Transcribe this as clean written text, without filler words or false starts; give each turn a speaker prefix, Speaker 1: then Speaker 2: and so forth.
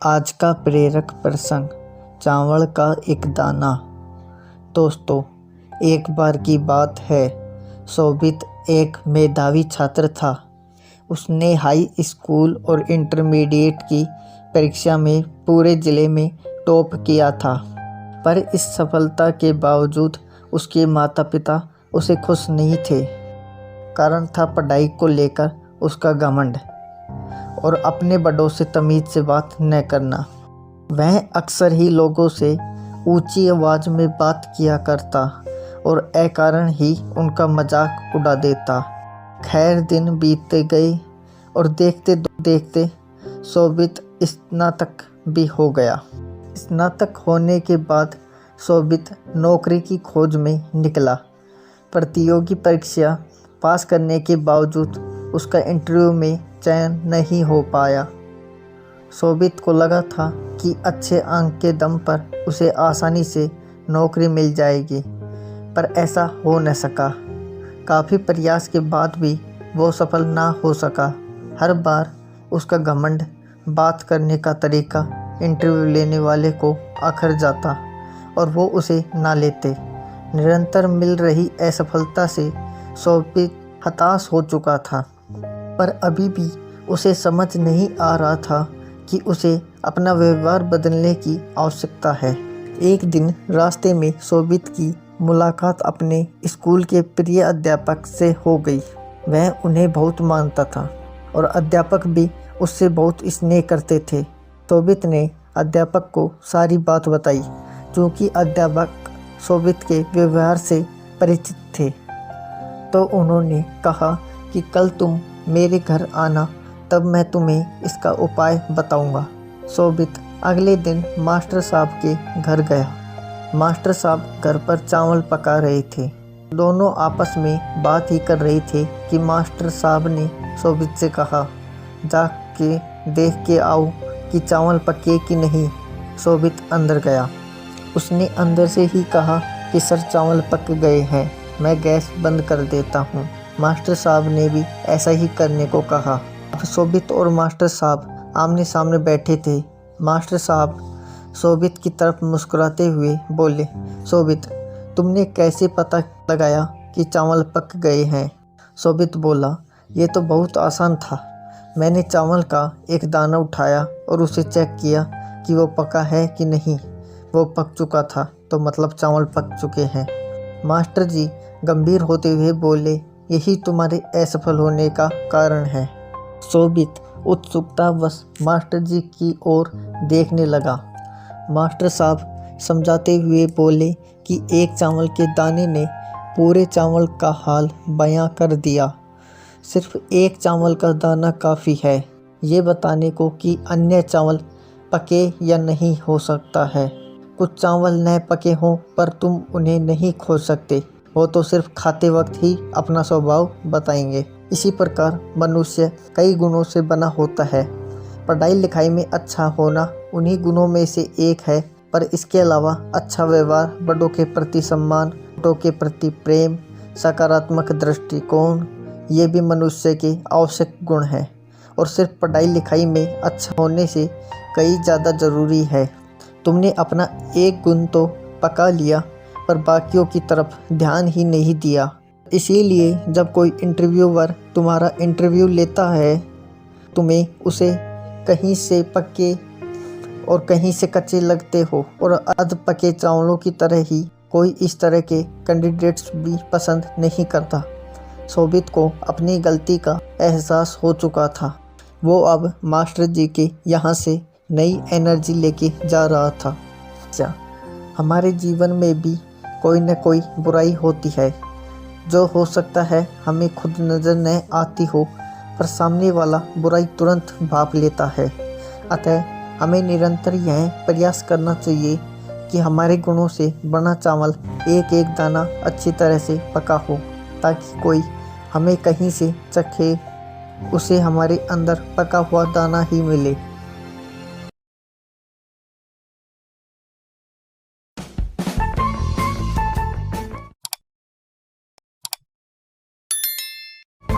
Speaker 1: आज का प्रेरक प्रसंग, चावल का एक दाना। दोस्तों, एक बार की बात है, शोभित एक मेधावी छात्र था। उसने हाई स्कूल और इंटरमीडिएट की परीक्षा में पूरे ज़िले में टॉप किया था। पर इस सफलता के बावजूद उसके माता पिता उसे खुश नहीं थे। कारण था पढ़ाई को लेकर उसका घमंड और अपने बड़ों से तमीज़ से बात न करना। वह अक्सर ही लोगों से ऊंची आवाज़ में बात किया करता और अकारण ही उनका मजाक उड़ा देता। खैर, दिन बीतते गए और देखते देखते शोभित स्नातक भी हो गया। स्नातक होने के बाद शोभित नौकरी की खोज में निकला। प्रतियोगी परीक्षा पास करने के बावजूद उसका इंटरव्यू में चयन नहीं हो पाया। शोभित को लगा था कि अच्छे अंक के दम पर उसे आसानी से नौकरी मिल जाएगी, पर ऐसा हो न सका। काफ़ी प्रयास के बाद भी वो सफल ना हो सका। हर बार उसका घमंड, बात करने का तरीका इंटरव्यू लेने वाले को अखर जाता और वो उसे ना लेते। निरंतर मिल रही असफलता से शोभित हताश हो चुका था, पर अभी भी उसे समझ नहीं आ रहा था कि उसे अपना व्यवहार बदलने की आवश्यकता है। एक दिन रास्ते में शोभित की मुलाकात अपने स्कूल के प्रिय अध्यापक से हो गई। वह उन्हें बहुत मानता था और अध्यापक भी उससे बहुत स्नेह करते थे। शोभित ने अध्यापक को सारी बात बताई, क्योंकि अध्यापक शोभित के व्यवहार से परिचित थे। तो उन्होंने कहा कि कल तुम मेरे घर आना, तब मैं तुम्हें इसका उपाय बताऊंगा। शोभित अगले दिन मास्टर साहब के घर गया। मास्टर साहब घर पर चावल पका रहे थे। दोनों आपस में बात ही कर रहे थे कि मास्टर साहब ने शोभित से कहा, जाके देख के आओ कि चावल पके कि नहीं। शोभित अंदर गया। उसने अंदर से ही कहा कि सर, चावल पक गए हैं, मैं गैस बंद कर देता हूँ। मास्टर साहब ने भी ऐसा ही करने को कहा। अब शोभित और मास्टर साहब आमने सामने बैठे थे। मास्टर साहब शोभित की तरफ मुस्कुराते हुए बोले, शोभित, तुमने कैसे पता लगाया कि चावल पक गए हैं? शोभित बोला, ये तो बहुत आसान था। मैंने चावल का एक दाना उठाया और उसे चेक किया कि वो पका है कि नहीं। वो पक चुका था, तो मतलब चावल पक चुके हैं। मास्टर जी गंभीर होते हुए बोले, यही तुम्हारे असफल होने का कारण है। शोभित उत्सुकतावश मास्टर जी की ओर देखने लगा। मास्टर साहब समझाते हुए बोले कि एक चावल के दाने ने पूरे चावल का हाल बयां कर दिया। सिर्फ एक चावल का दाना काफ़ी है ये बताने को कि अन्य चावल पके या नहीं हो सकता है। कुछ चावल न पके हों पर तुम उन्हें नहीं खोज सकते, वो तो सिर्फ खाते वक्त ही अपना स्वभाव बताएंगे। इसी प्रकार मनुष्य कई गुणों से बना होता है। पढ़ाई लिखाई में अच्छा होना उन्हीं गुणों में से एक है, पर इसके अलावा अच्छा व्यवहार, बड़ों के प्रति सम्मान, छोटों के प्रति प्रेम, सकारात्मक दृष्टिकोण, ये भी मनुष्य के आवश्यक गुण हैं और सिर्फ पढ़ाई लिखाई में अच्छा होने से कई ज़्यादा ज़रूरी है। तुमने अपना एक गुण तो पका लिया, पर बाकियों की तरफ ध्यान ही नहीं दिया। इसीलिए जब कोई इंटरव्यूअर तुम्हारा इंटरव्यू लेता है, तुम्हें उसे कहीं से पके और कहीं से कच्चे लगते हो और अध पके चावलों की तरह ही कोई इस तरह के कैंडिडेट्स भी पसंद नहीं करता। शोभित को अपनी गलती का एहसास हो चुका था। वो अब मास्टर जी के यहाँ से नई एनर्जी लेके जा रहा था। हमारे जीवन में भी कोई न कोई बुराई होती है, जो हो सकता है हमें खुद नज़र न आती हो, पर सामने वाला बुराई तुरंत भांप लेता है। अतः हमें निरंतर यह प्रयास करना चाहिए कि हमारे गुणों से बना चावल एक एक दाना अच्छी तरह से पका हो, ताकि कोई हमें कहीं से चखे, उसे हमारे अंदर पका हुआ दाना ही मिले।